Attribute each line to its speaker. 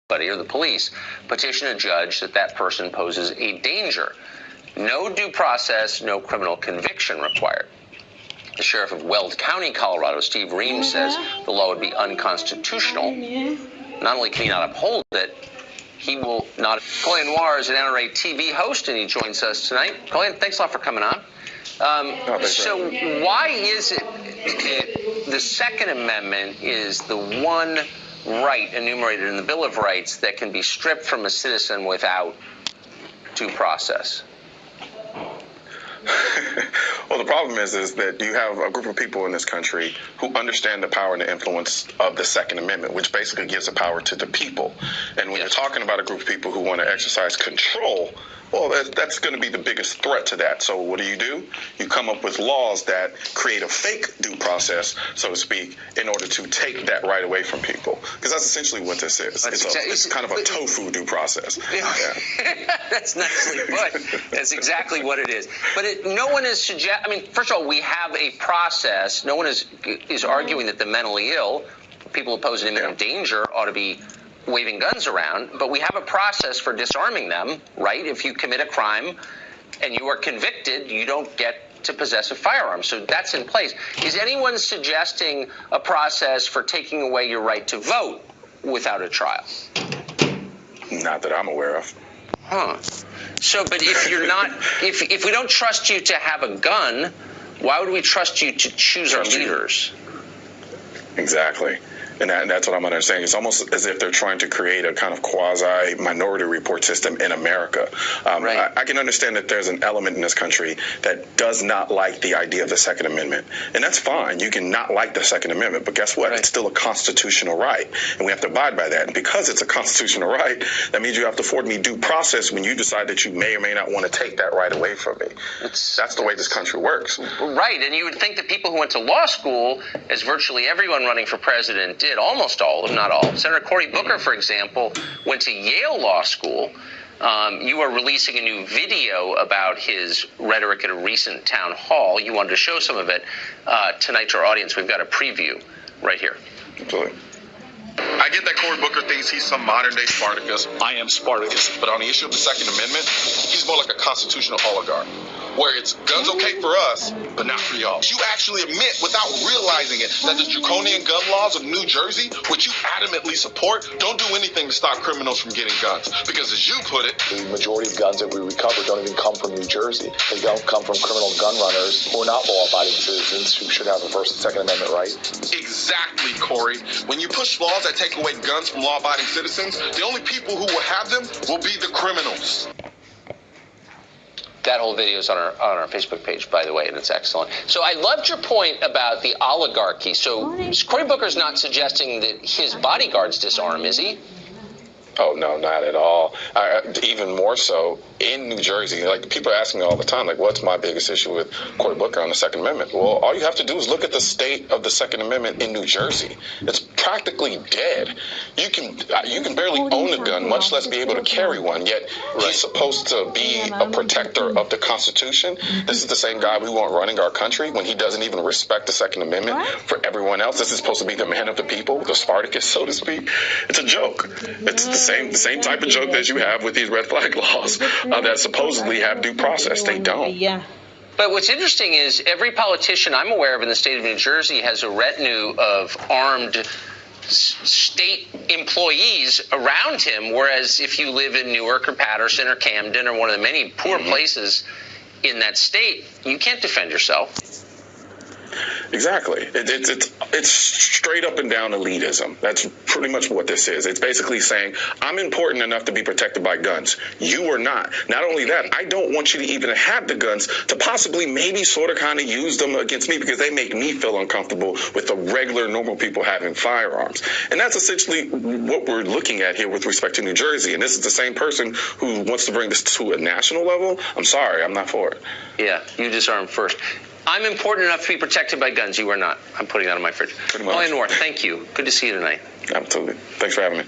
Speaker 1: or the police petition a judge that person poses a danger. No due process, no criminal conviction required. The sheriff of Weld County, Colorado, Steve Reams, says the law would be unconstitutional. Not only can he not uphold it, he will not. Colin Noir is an NRA TV host, and he joins us tonight. Colin, thanks a lot for coming on. So why is it the Second Amendment is the one right enumerated in the Bill of Rights that can be stripped from a citizen without due process?
Speaker 2: Well, the problem is that you have a group of people in this country who understand the power and the influence of the Second Amendment, which basically gives the power to the people. And when you're talking about a group of people who want to exercise control, well, that's going to be the biggest threat to that. So what do? You come up with laws that create a fake due process, so to speak, in order to take that right away from people. Because that's essentially what this is. It's kind of a tofu due process.
Speaker 1: Yeah. That's nicely put. That's exactly what it is. But no one is I mean, first of all, we have a process. No one is arguing that the mentally ill, people who pose an imminent danger, ought to be waving guns around, but we have a process for disarming them, right? If you commit a crime and you are convicted, you don't get to possess a firearm. So that's in place. Is anyone suggesting a process for taking away your right to vote without a trial?
Speaker 2: Not that I'm aware of.
Speaker 1: So, but if you're not, if we don't trust you to have a gun, why would we trust you to choose our leaders?
Speaker 2: Exactly. And that's what I'm understanding. It's almost as if they're trying to create a kind of quasi-minority report system in America.
Speaker 1: Right.
Speaker 2: I can understand that there's an element in this country that does not like the idea of the Second Amendment. And that's fine. You can not like the Second Amendment. But guess what? Right. It's still a constitutional right. And we have to abide by that. And because it's a constitutional right, that means you have to afford me due process when you decide that you may or may not want to take that right away from me. That's the way this country works.
Speaker 1: Right. And you would think that people who went to law school, as virtually everyone running for president did, almost all of them, not all. Senator Cory Booker, for example, went to Yale Law School. You are releasing a new video about his rhetoric at a recent town hall. You wanted to show some of it tonight to our audience. We've got a preview right here.
Speaker 2: Absolutely.
Speaker 3: I get that Cory Booker thinks he's some modern-day Spartacus. I am Spartacus. But on the issue of the Second Amendment, he's more like a constitutional oligarch, where it's guns okay for us, but not for y'all. You actually admit, without realizing it, that the draconian gun laws of New Jersey, which you adamantly support, don't do anything to stop criminals from getting guns. Because as you put it,
Speaker 4: the majority of guns that we recover don't even come from New Jersey. They don't come from criminal gun runners who are not law-abiding citizens who should have a First and Second Amendment right.
Speaker 3: Exactly, Cory. When you push laws that take away guns from law-abiding citizens, the only people who will have them will be the criminals.
Speaker 1: That whole video is on our Facebook page, by the way, and it's excellent. So I loved your point about the oligarchy. So Cory Booker's not suggesting that his bodyguards disarm, is he?
Speaker 2: Oh, no, not at all. Even more so in New Jersey. Like, people are asking me all the time, like, what's my biggest issue with Cory Booker on the Second Amendment? Well, all you have to do is look at the state of the Second Amendment in New Jersey. It's practically dead. You can barely own a gun, much less be able to carry one, yet he's supposed to be a protector of the Constitution. This is the same guy we want running our country when he doesn't even respect the Second Amendment for everyone else. This is supposed to be the man of the people, the Spartacus, so to speak. It's a joke. It's the same type of joke that you have with these red flag laws that supposedly have due process. They don't.
Speaker 5: Yeah.
Speaker 1: But what's interesting is every politician I'm aware of in the state of New Jersey has a retinue of armed state employees around him, whereas if you live in Newark or Patterson or Camden or one of the many poor places in that state, you can't defend yourself.
Speaker 2: Exactly. It's straight up and down elitism. That's pretty much what this is. It's basically saying, I'm important enough to be protected by guns. You are not. Not only that, I don't want you to even have the guns to possibly maybe sort of kind of use them against me because they make me feel uncomfortable with the regular normal people having firearms. And that's essentially what we're looking at here with respect to New Jersey. And this is the same person who wants to bring this to a national level. I'm sorry, I'm not for it.
Speaker 1: Yeah, you disarm first. I'm important enough to be protected by guns. You are not. I'm putting that on my fridge.
Speaker 2: Pretty much.
Speaker 1: Colin Noir, thank you. Good to see you tonight.
Speaker 2: Absolutely. Thanks for having me.